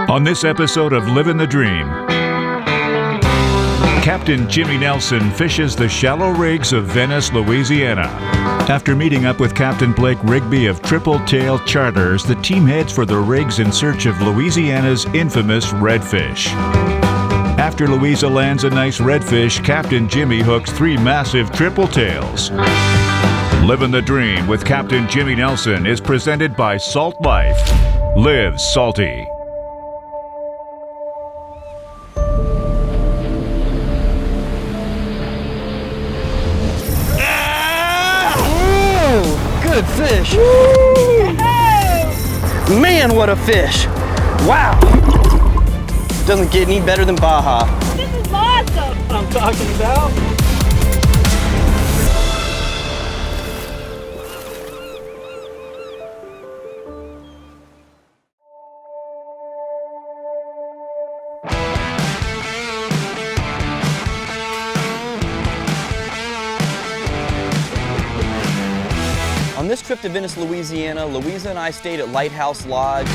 On this episode of Living the Dream, Captain Jimmy Nelson fishes the shallow rigs of Venice, Louisiana. After meeting up with Captain Blake Rigby of Tripletail Charters, the team heads for the rigs in search of Louisiana's infamous redfish. After Luiza lands a nice redfish, Captain Jimmy hooks 3 massive tripletails. Living the Dream with Captain Jimmy Nelson is presented by Salt Life. Live salty. Good fish. Man, what a fish. Wow. Doesn't get any better than Baja. This is awesome. I'm talking about. On this trip to Venice, Louisiana, Luiza and I stayed at Lighthouse Lodge.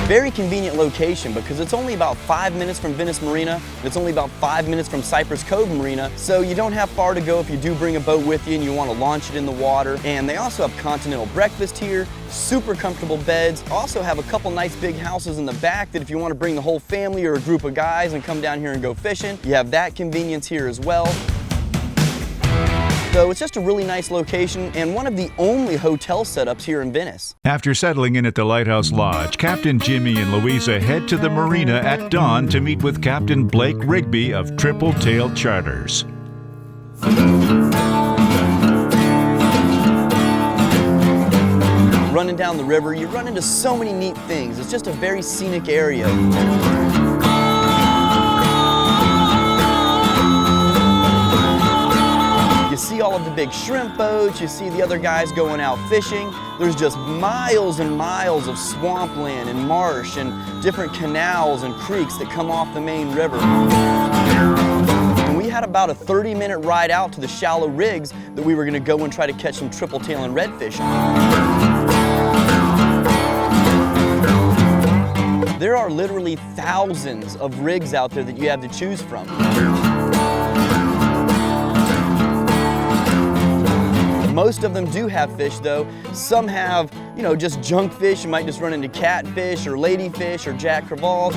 Very convenient location because it's only about 5 minutes from Venice Marina, and it's only about 5 minutes from Cypress Cove Marina, so you don't have far to go if you do bring a boat with you and you want to launch it in the water. And they also have continental breakfast here, super comfortable beds, also have a couple nice big houses in the back that if you want to bring the whole family or a group of guys and come down here and go fishing, you have that convenience here as well. So it's just a really nice location and one of the only hotel setups here in Venice. After settling in at the Lighthouse Lodge, Captain Jimmy and Luiza head to the marina at dawn to meet with Captain Blake Rigby of Tripletail Charters. Running down the river, you run into so many neat things. It's just a very scenic area. You see all of the big shrimp boats, you see the other guys going out fishing. There's just miles and miles of swampland and marsh and different canals and creeks that come off the main river. And we had about a 30-minute ride out to the shallow rigs that we were going to go and try to catch some tripletail and redfish on. There are literally thousands of rigs out there that you have to choose from. Most of them do have fish though. Some have, just junk fish. You might just run into catfish or ladyfish or jack crevalles.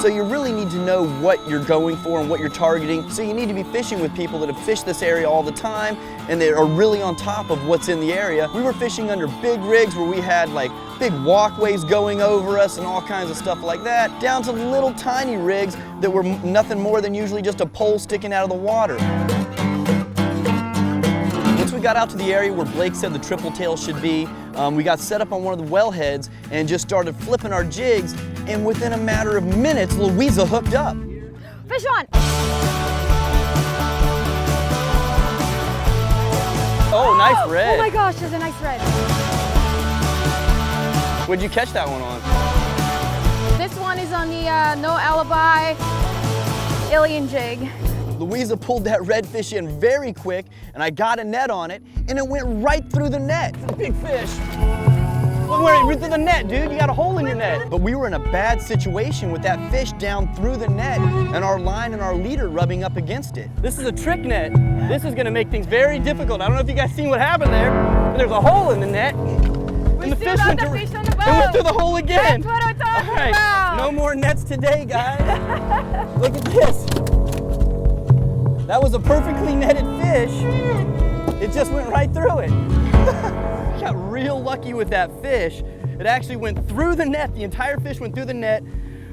So you really need to know what you're going for and what you're targeting. So you need to be fishing with people that have fished this area all the time and they are really on top of what's in the area. We were fishing under big rigs where we had like big walkways going over us and all kinds of stuff like that, down to little tiny rigs that were nothing more than usually just a pole sticking out of the water. Once we got out to the area where Blake said the tripletail should be, we got set up on one of the wellheads and just started flipping our jigs, and within a matter of minutes, Luiza hooked up. Fish on! Oh, nice red. Oh my gosh, there's a nice red. What'd you catch that one on? This one is on the No Alibi alien jig. Luiza pulled that redfish in very quick, and I got a net on it, and it went right through the net. It's a big fish. Well, right through the net, dude. You got a hole in your net. But we were in a bad situation with that fish down through the net and our line and our leader rubbing up against it. This is a trick net. This is gonna make things very difficult. I don't know if you guys seen what happened there, but there's a hole in the net. We still got the fish on the boat. It went through the hole again. That's what I'm talking All right, about. no more nets today, guys. Look at this. That was a perfectly netted fish. It just went right through it. Got real lucky with that fish. It actually went through the net. The entire fish went through the net.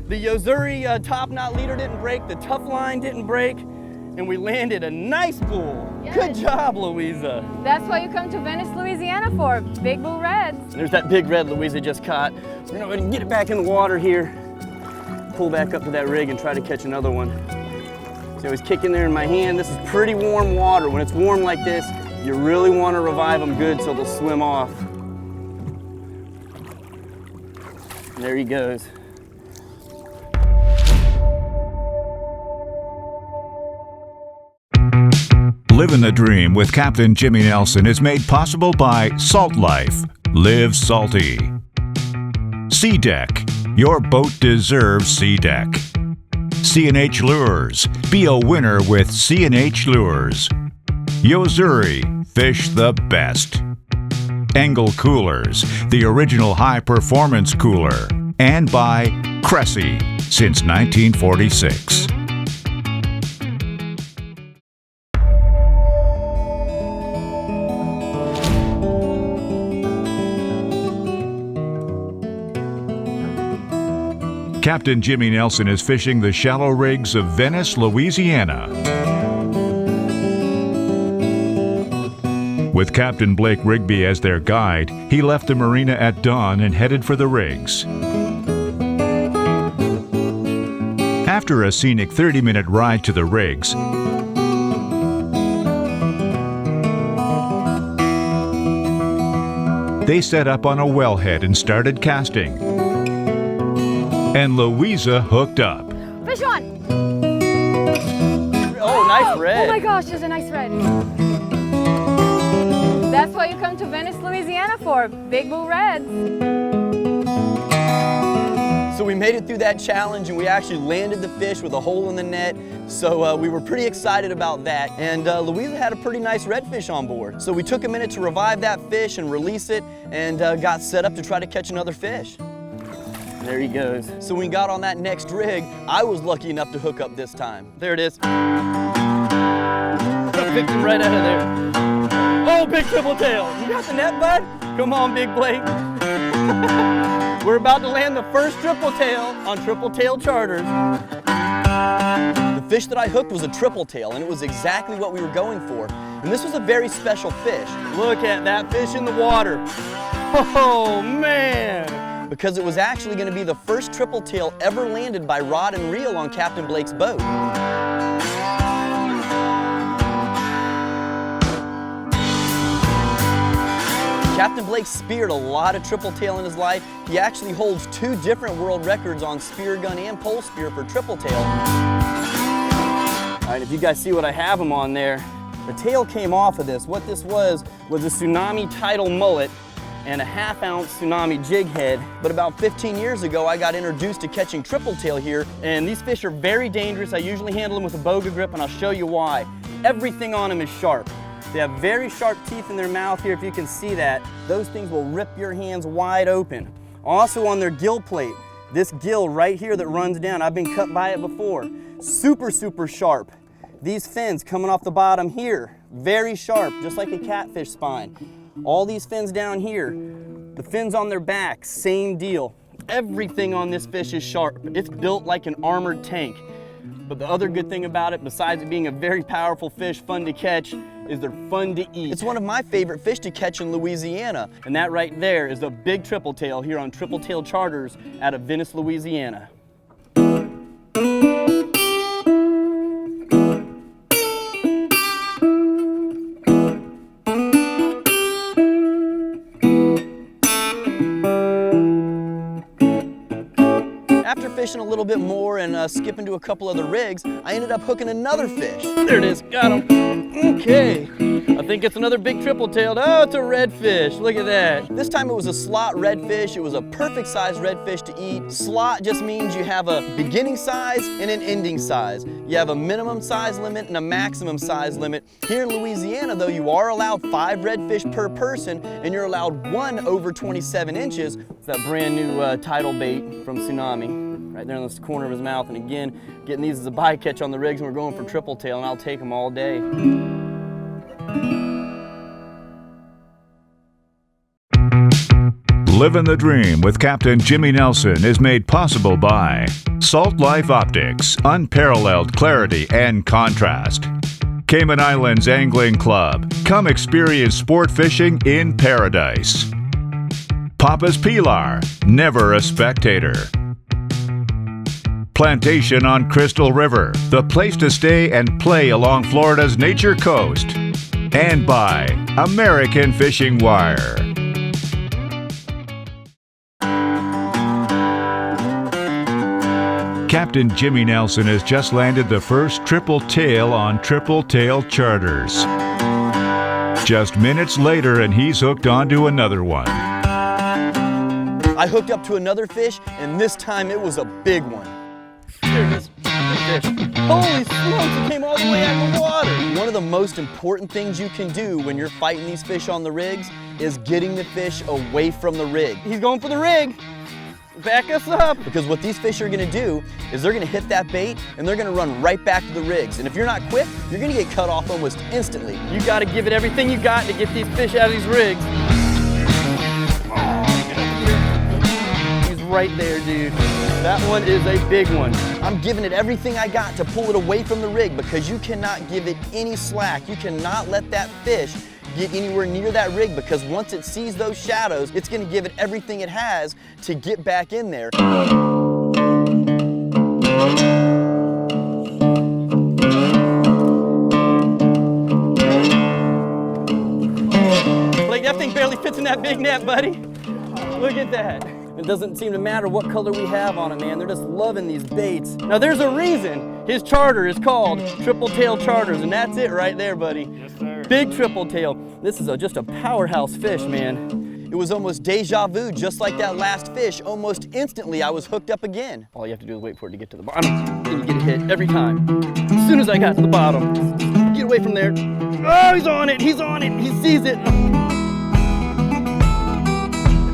The Yozuri top knot leader didn't break. The tough line didn't break. And we landed a nice bull. Yes. Good job, Luiza. That's what you come to Venice, Louisiana for, big bull reds. There's that big red Luiza just caught. So we're gonna go ahead and get it back in the water here. Pull back up to that rig and try to catch another one. So he's kicking there in my hand. This is pretty warm water. When it's warm like this, you really want to revive them good so they'll swim off. There he goes. Living the Dream with Captain Jimmy Nelson is made possible by Salt Life. Live salty. Sea Deck. Your boat deserves Sea Deck. C&H Lures. Be a winner with C&H Lures. Yozuri. Fish the best. Angle Coolers. The original high-performance cooler. And by Cressy since 1946. Captain Jimmy Nelson is fishing the shallow rigs of Venice, Louisiana. With Captain Blake Rigby as their guide, he left the marina at dawn and headed for the rigs. After a scenic 30-minute ride to the rigs, they set up on a wellhead and started casting. And Luiza hooked up. Fish on! Oh, nice red. Oh my gosh, there's a nice red. That's what you come to Venice, Louisiana for, big bull reds. So we made it through that challenge and we actually landed the fish with a hole in the net. So we were pretty excited about that. And Luiza had a pretty nice redfish on board. So we took a minute to revive that fish and release it and got set up to try to catch another fish. There he goes. So when we got on that next rig, I was lucky enough to hook up this time. There it is. I picked him right out of there. Oh, big tripletail. You got the net, bud? Come on, Big Blake. We're about to land the first tripletail on Tripletail Charters. The fish that I hooked was a tripletail, and it was exactly what we were going for. And this was a very special fish. Look at that fish in the water. Oh, man. Because it was actually going to be the first tripletail ever landed by rod and reel on Captain Blake's boat. Captain Blake speared a lot of tripletail in his life. He actually holds 2 different world records on spear gun and pole spear for tripletail. All right, if you guys see what I have him on there, the tail came off of this. What this was a Tsunami Tidal mullet and a 1/2 ounce Tsunami jig head. But about 15 years ago, I got introduced to catching tripletail here, and these fish are very dangerous. I usually handle them with a boga grip, and I'll show you why. Everything on them is sharp. They have very sharp teeth in their mouth here, if you can see that. Those things will rip your hands wide open. Also on their gill plate, this gill right here that runs down, I've been cut by it before. Super, super sharp. These fins coming off the bottom here, very sharp, just like a catfish spine. All these fins down here, the fins on their back, same deal. Everything on this fish is sharp. It's built like an armored tank. But the other good thing about it, besides it being a very powerful fish, fun to catch, is they're fun to eat. It's one of my favorite fish to catch in Louisiana. And that right there is a big tripletail here on Tripletail Charters out of Venice, Louisiana. After fishing a little bit more and skipping to a couple other rigs, I ended up hooking another fish. There it is, got him. Okay, I think it's another big triple-tailed. Oh, it's a redfish, look at that. This time it was a slot redfish. It was a perfect size redfish to eat. Slot just means you have a beginning size and an ending size. You have a minimum size limit and a maximum size limit. Here in Louisiana though, you are allowed 5 redfish per person and you're allowed 1 over 27 inches. It's that brand new Tidal bait from Tsunami. Right there in the corner of his mouth, and again, getting these as a bycatch on the rigs, and we're going for tripletail, and I'll take them all day. Living the Dream with Captain Jimmy Nelson is made possible by Salt Life Optics, unparalleled clarity and contrast. Cayman Islands Angling Club, come experience sport fishing in paradise. Papa's Pilar, never a spectator. Plantation on Crystal River, the place to stay and play along Florida's nature coast. And by American Fishing Wire. Captain Jimmy Nelson has just landed the first Tripletail on Tripletail charters. Just minutes later, and he's hooked onto another one. I hooked up to another fish, and this time it was a big one. There it is. Fish. Holy smokes, it came all the way out of the water. One of the most important things you can do when you're fighting these fish on the rigs is getting the fish away from the rig. He's going for the rig. Back us up. Because what these fish are gonna do is they're gonna hit that bait and they're gonna run right back to the rigs. And if you're not quick, you're gonna get cut off almost instantly. You gotta give it everything you got to get these fish out of these rigs. He's right there, dude. That one is a big one. I'm giving it everything I got to pull it away from the rig because you cannot give it any slack. You cannot let that fish get anywhere near that rig because once it sees those shadows, it's gonna give it everything it has to get back in there. Like that thing barely fits in that big net, buddy. Look at that. It doesn't seem to matter what color we have on it, man. They're just loving these baits. Now there's a reason his charter is called Tripletail Charters, and that's it right there, buddy. Yes, sir. Big Tripletail. This is just a powerhouse fish, man. It was almost deja vu, just like that last fish. Almost instantly, I was hooked up again. All you have to do is wait for it to get to the bottom, and you get a hit every time. As soon as I got to the bottom, get away from there. Oh, he's on it, he's on it, he sees it.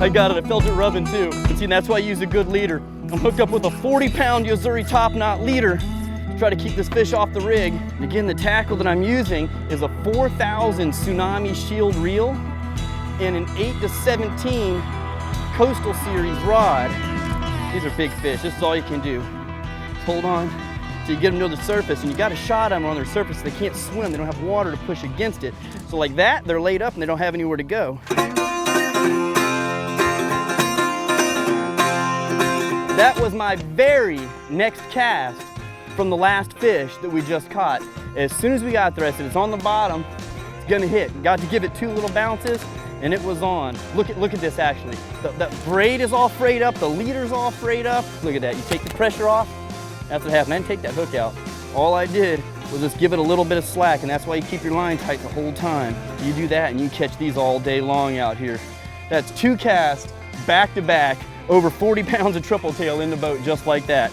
I got it, I felt it rubbing too. And see, that's why I use a good leader. I'm hooked up with a 40-pound Yo-Zuri top knot leader to try to keep this fish off the rig. And again, the tackle that I'm using is a 4,000 Tsunami shield reel and an 8-17 Coastal Series rod. These are big fish, this is all you can do. Just hold on till you get them to the surface, and you got a shot on them on their surface so they can't swim, they don't have water to push against it. So like that, they're laid up and they don't have anywhere to go. That was my very next cast from the last fish that we just caught. As soon as we got there, I said, it's on the bottom, it's gonna hit. Got to give it 2 little bounces, and it was on. Look at this actually. The braid is all frayed up, the leader's all frayed up. Look at that, you take the pressure off, that's what happened. I didn't take that hook out. All I did was just give it a little bit of slack, and that's why you keep your line tight the whole time. You do that and you catch these all day long out here. That's 2 casts back to back, over 40 pounds of Tripletail in the boat just like that.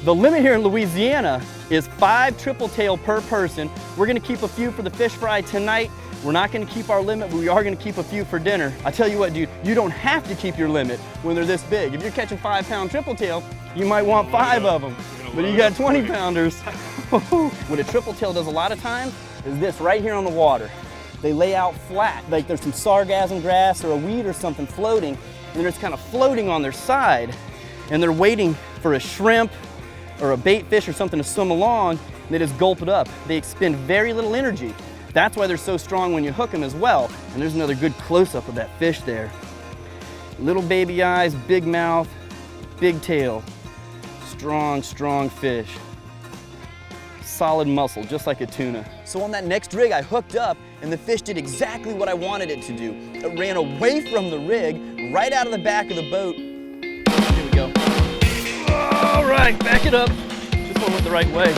The limit here in Louisiana is 5 Tripletail per person. We're gonna keep a few for the fish fry tonight. We're not gonna keep our limit, but we are gonna keep a few for dinner. I tell you what, dude, you don't have to keep your limit when they're this big. If you're catching 5-pound Tripletail, you might want 5 of them, but you got 20 pounders. What a Tripletail does a lot of times is this right here on the water. They lay out flat, like there's some sargassum grass or a weed or something floating, and they're just kind of floating on their side, and they're waiting for a shrimp or a bait fish or something to swim along, and they just gulp it up. They expend very little energy. That's why they're so strong when you hook them as well. And there's another good close-up of that fish there. Little baby eyes, big mouth, big tail. Strong, strong fish. Solid muscle, just like a tuna. So on that next rig, I hooked up, and the fish did exactly what I wanted it to do. It ran away from the rig, right out of the back of the boat. Here we go. All right, back it up. This one went the right way.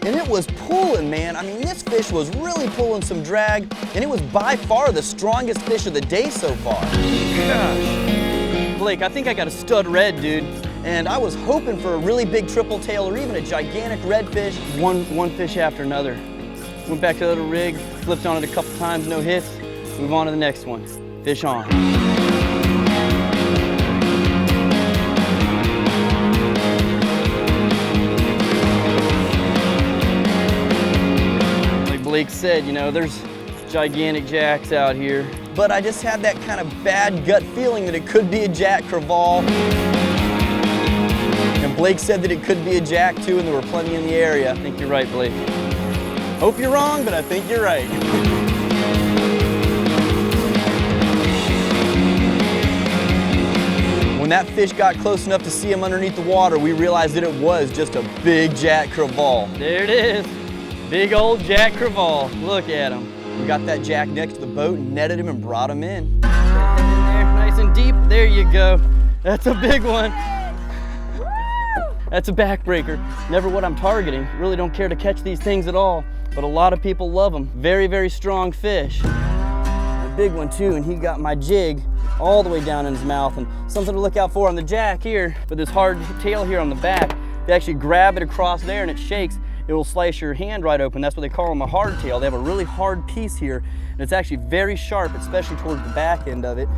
And it was pulling, man. I mean, this fish was really pulling some drag, and it was by far the strongest fish of the day so far. Gosh. Blake, I think I got a stud red, dude. And I was hoping for a really big Tripletail or even a gigantic redfish. One fish after another. Went back to the other rig, flipped on it a couple times, no hits. Move on to the next one. Fish on. Like Blake said, you know, there's gigantic jacks out here. But I just had that kind of bad gut feeling that it could be a jack crevalle. And Blake said that it could be a jack too, and there were plenty in the area. I think you're right, Blake. Hope you're wrong, but I think you're right. When that fish got close enough to see him underneath the water, we realized that it was just a big jack crevalle. There it is. Big old jack crevalle. Look at him. We got that jack next to the boat and netted him and brought him in. Get that in there, nice and deep. There you go. That's a big one. That's a backbreaker. Never what I'm targeting. Really don't care to catch these things at all, but a lot of people love them. Very, very strong fish. A big one too, and he got my jig all the way down in his mouth. And something to look out for on the jack here, with this hard tail here on the back. If you actually grab it across there and it shakes, it will slice your hand right open. That's what they call them, a hardtail. They have a really hard piece here, and it's actually very sharp, especially towards the back end of it.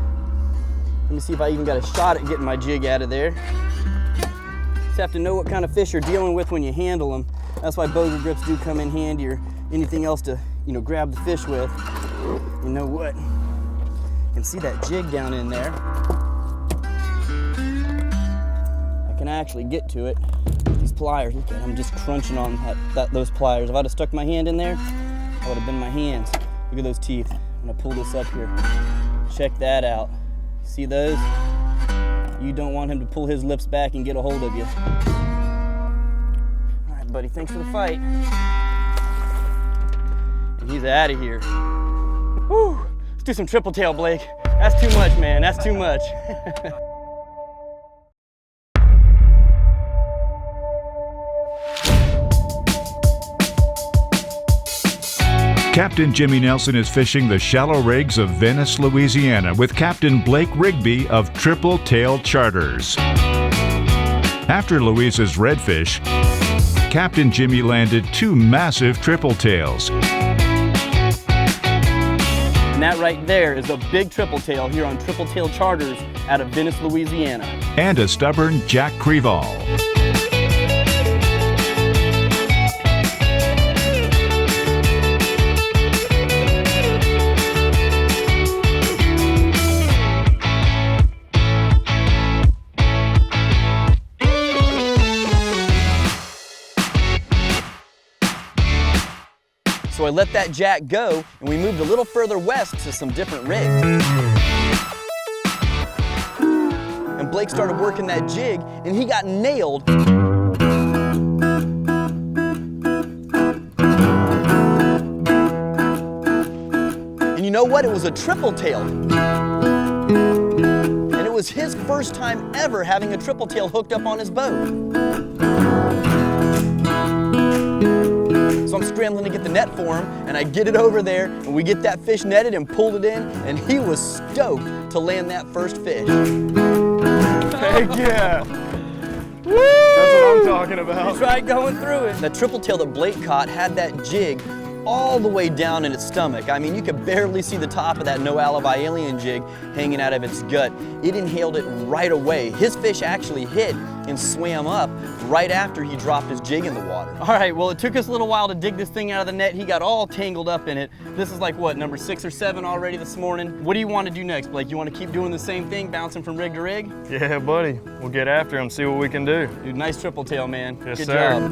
Let me see if I even got a shot at getting my jig out of there. Just have to know what kind of fish you're dealing with when you handle them. That's why boga grips do come in handy, or anything else to, grab the fish with. You know what? You can see that jig down in there. I can actually get to it. These pliers, look at them, just crunching on those pliers. If I'd have stuck my hand in there, that would have been my hands. Look at those teeth. I'm gonna pull this up here. Check that out. See those? You don't want him to pull his lips back and get a hold of you. All right, buddy, thanks for the fight. And he's out of here. Whew. Let's do some triple tail, Blake. That's too much, man, that's too much. Captain Jimmy Nelson is fishing the shallow rigs of Venice, Louisiana with Captain Blake Rigby of Tripletail Charters. After Luiza's Redfish, Captain Jimmy landed 2 massive tripletails. And that right there is a big tripletail here on Tripletail Charters out of Venice, Louisiana. And a stubborn Jack Creval. So I let that jack go, and we moved a little further west to some different rigs. And Blake started working that jig, and he got nailed. And you know what? It was a tripletail. And it was his first time ever having a tripletail hooked up on his boat. So I'm scrambling to get the net for him, and I get it over there, and we get that fish netted and pulled it in, and he was stoked to land that first fish. Heck yeah! Woo! That's what I'm talking about. He tried going through it. The tripletail that Blake caught had that jig all the way down in its stomach. I mean, you could barely see the top of that no alibi alien jig hanging out of its gut. It inhaled it right away. His fish actually hit and swam up right after he dropped his jig in the water. All right, well, it took us a little while to dig this thing out of the net. He got all tangled up in it. This is like, what, number 6 or 7 already this morning? What do you want to do next, Blake? You want to keep doing the same thing, bouncing from rig to rig? Yeah, buddy. We'll get after him, see what we can do. Dude, nice tripletail, man. Yes, Good sir. job.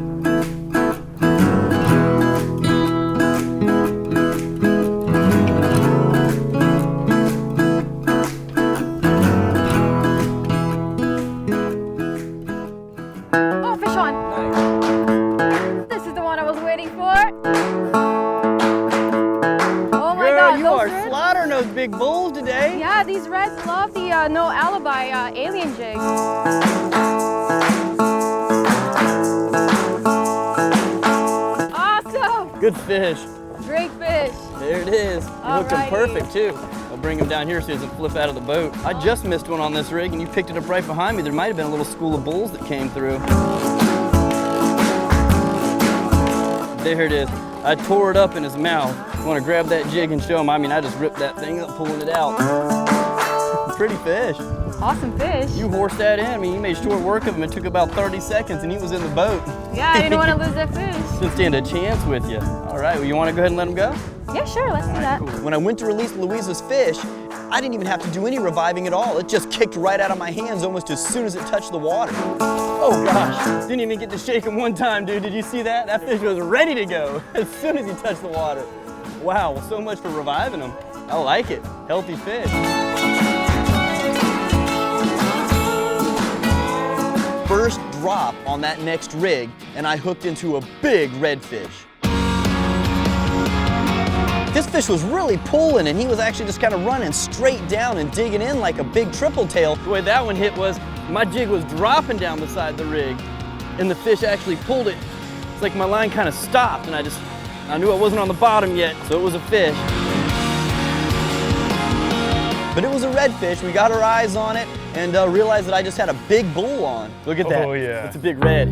Big bulls today. Yeah, these reds love the no alibi alien jig. Awesome. Good fish. Great fish. There it is. You hooked him perfect too. I'll bring him down here so he doesn't flip out of the boat. I just missed one on this rig and you picked it up right behind me. There might have been a little school of bulls that came through. There it is. I tore it up in his mouth. You want to grab that jig and show him? I mean, I just ripped that thing up, pulling it out. Pretty fish. Awesome fish. You horsed that in. I mean, you made short work of him. It took about 30 seconds and he was in the boat. Yeah, I didn't want to lose that fish. Didn't stand a chance with you. All right, well, you want to go ahead and let him go? Yeah, sure, let's do that. Cool. When I went to release Luiza's fish, I didn't even have to do any reviving at all. It just kicked right out of my hands almost as soon as it touched the water. Oh gosh, didn't even get to shake him one time, dude. Did you see that? That fish was ready to go as soon as he touched the water. Wow, well, so much for reviving him. I like it. Healthy fish. First drop on that next rig, and I hooked into a big redfish. This fish was really pulling, and he was actually just kind of running straight down and digging in like a big tripletail. The way that one hit was, my jig was dropping down beside the rig, and the fish actually pulled it. It's like my line kind of stopped, and I knew I wasn't on the bottom yet, so it was a fish. But it was a redfish. We got our eyes on it and realized that I just had a big bull on. Look at that. Oh yeah. It's a big red.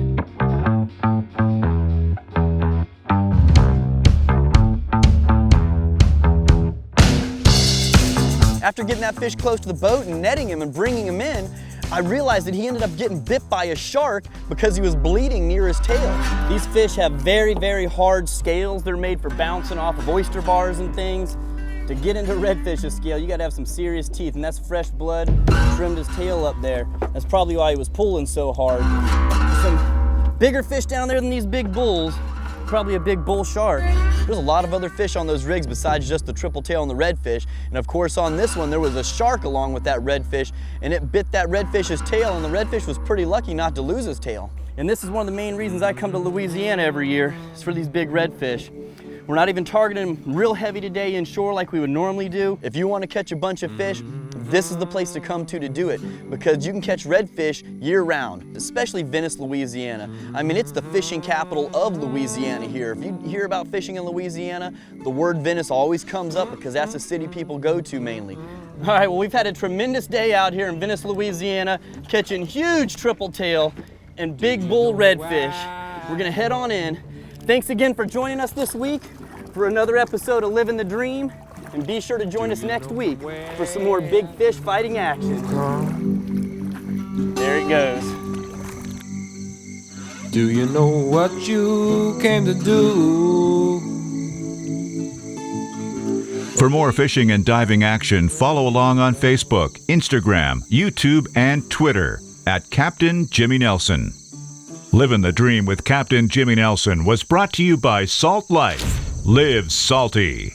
After getting that fish close to the boat and netting him and bringing him in, I realized that he ended up getting bit by a shark because he was bleeding near his tail. These fish have very, very hard scales. They're made for bouncing off of oyster bars and things. To get into redfish's scale, you gotta have some serious teeth, and that's fresh blood. Trimmed his tail up there. That's probably why he was pulling so hard. Some bigger fish down there than these big bulls. Probably a big bull shark. There's a lot of other fish on those rigs besides just the tripletail and the redfish. And of course on this one, there was a shark along with that redfish, and it bit that redfish's tail, and the redfish was pretty lucky not to lose his tail. And this is one of the main reasons I come to Louisiana every year, is for these big redfish. We're not even targeting them real heavy today inshore like we would normally do. If you want to catch a bunch of fish, this is the place to come to do it, because you can catch redfish year-round, especially Venice, Louisiana. I mean, it's the fishing capital of Louisiana here. If you hear about fishing in Louisiana, the word Venice always comes up because that's the city people go to mainly. All right, well, we've had a tremendous day out here in Venice, Louisiana, catching huge tripletail and big bull redfish. We're gonna head on in. Thanks again for joining us this week for another episode of Living the Dream. And be sure to join us next week for some more big fish fighting action. There it goes. Do you know what you came to do? For more fishing and diving action, follow along on Facebook, Instagram, YouTube, and Twitter at Captain Jimmy Nelson. Living the Dream with Captain Jimmy Nelson was brought to you by Salt Life. Live salty.